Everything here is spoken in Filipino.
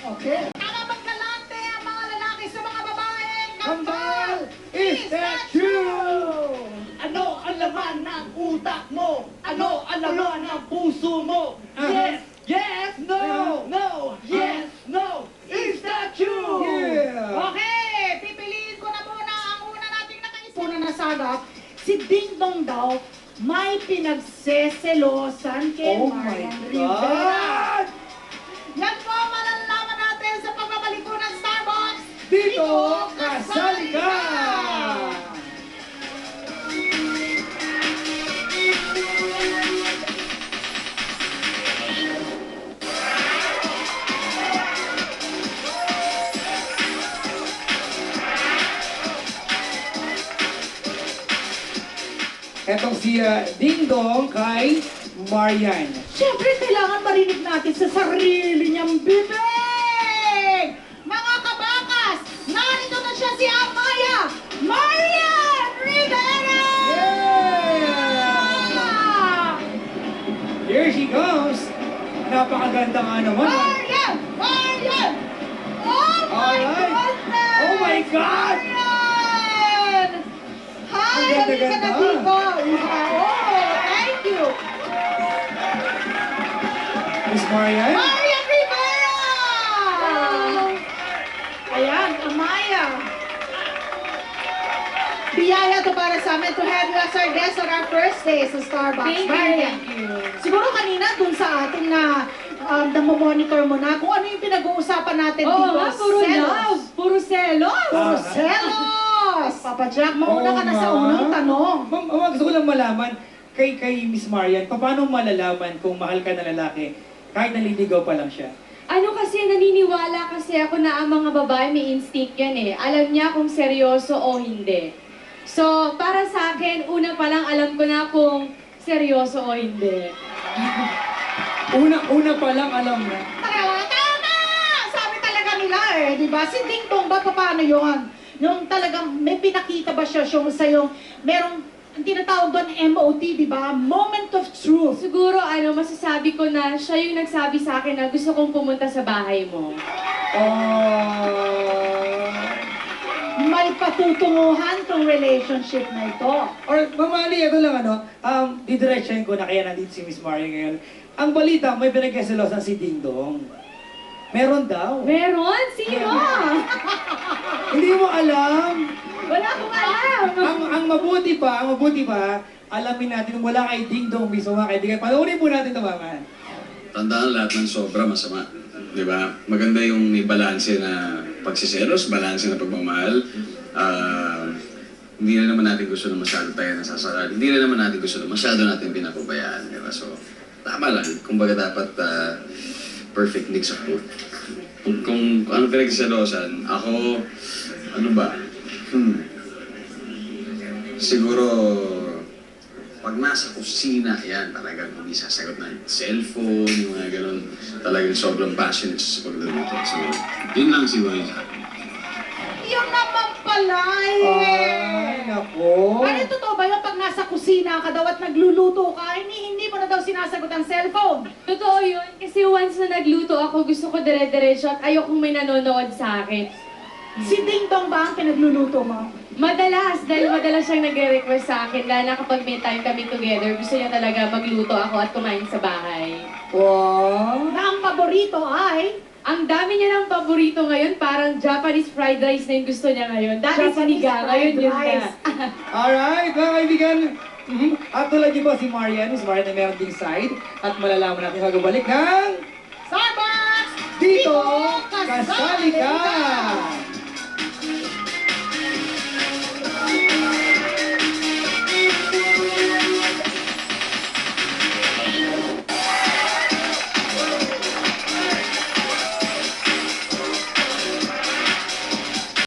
Okay. Tama magkalante ang mga lalaki sa mga babae. Kambal, is that true? Ano ang laman ng utak mo? Ano ang laman ng puso mo? Yes, yes, no, no, yes, no. Is that true? Yeah. Okay, pipiliin ko na muna ang una nating nakaisip. Una na sagap, si Ding Dong daw may pinagseselosan kay Oh my Marian Rivera. God! Yan po malalaman natin sa pagbabalik ko ng Starbucks. Dito, kasali ka! Etong si Ding Dong kay Marian. Siyempre, kailangan marinig natin sa sarili niyang bibig! Mga kabakas, narito na siya si Amaya Marian Rivera! Yeah! Here she comes! Napakaganda nga naman. Marian! Marian! Oh my Alright. goodness! Oh my God! Marian! Ang Hi! Halika na ganda-ganda. dito! Oh, thank you! Miss Marian? Marian Rivera! Ayan, Amaya. Biyaya to para sa amin to have you as our guest on our first day sa Starbucks. Marian. Siguro kanina dun sa atin na namomonitor mo na kung ano yung pinag-uusapan natin Oo dito. nga, puro Selos. love, puro selos. Puro selos! Papa Jack, mauna Oo ka na sa nga. unang tanong. Ma'am, gusto ko lang malaman, kay Miss Marian, paano malalaman kung mahal ka na lalaki kahit naliligaw pa lang siya? Ano kasi, naniniwala kasi ako na ang mga babae may instinct yan eh. Alam niya kung seryoso o hindi. So, para sa akin, una pa lang alam ko na kung seryoso o hindi. Una pa lang alam na. Tama! Sabi talaga nila eh, di ba? Si Ding Dong ba, paano yun? Yung talagang may pinakita ba siya sa yung merong ang tinatawag doon MOT, di ba? Moment of truth. Siguro, masasabi ko na siya yung nagsabi sa akin na gusto kong pumunta sa bahay mo. May patutunguhan tong relationship na ito. Or, mamali, ito lang didiretsahin ko na kaya nandito si Miss Marian ngayon. Ang balita, may pinagkaselosan si Ding Dong. Meron daw. Meron? Sino? Hindi mo alam. Wala akong alam. Ang mabuti pa, alamin natin mula kay Ding Dong mismo mga kaibigan. Panoorin po natin ito, mama. Tandaan lahat ng sobra masama. Di ba? Maganda yung may balanse na pagsiselos, balanse na pagmamahal. Hindi na naman natin gusto na masyado tayo nasasakal. Hindi na naman natin gusto na masyado natin pinapabayaan. Di ba? So, tama lang. Kumbaga dapat perfect mix of both. Kung ano pinagsiselosan, ako, ano ba? Siguro, pag nasa kusina, yan, talagang hindi sasagot ng cellphone, yung mga ganun. Talagang sobrang passionate sa pagluluto. So, yun lang siguro yung sa akin. Yun naman pala Ay, eh. nako. Ano totoo ba yung pag nasa kusina ka daw at nagluluto ka, hindi mo na daw sinasagot ang cellphone? Totoo yun. Kasi once na nagluto ako, gusto ko dire-diretso at ayokong may nanonood sa akin. Si Ding Dong ba ang pinagluluto mo? Madalas, dahil madalas siyang nagre-request sa akin, lalo na kapag may time kami together, gusto niya talaga magluto ako at kumain sa bahay. Wow. Na ang paborito ay Ang dami niya ng paborito ngayon, parang Japanese fried rice na yung gusto niya ngayon. Dati Japanese sinigang, ngayon fried yun rice. na. Alright, mga kaibigan. At tulad niyo po si Marian, Miss Marian na meron ding side. At malalaman natin magbabalik ng Starbucks! Dito, Kasali Ka!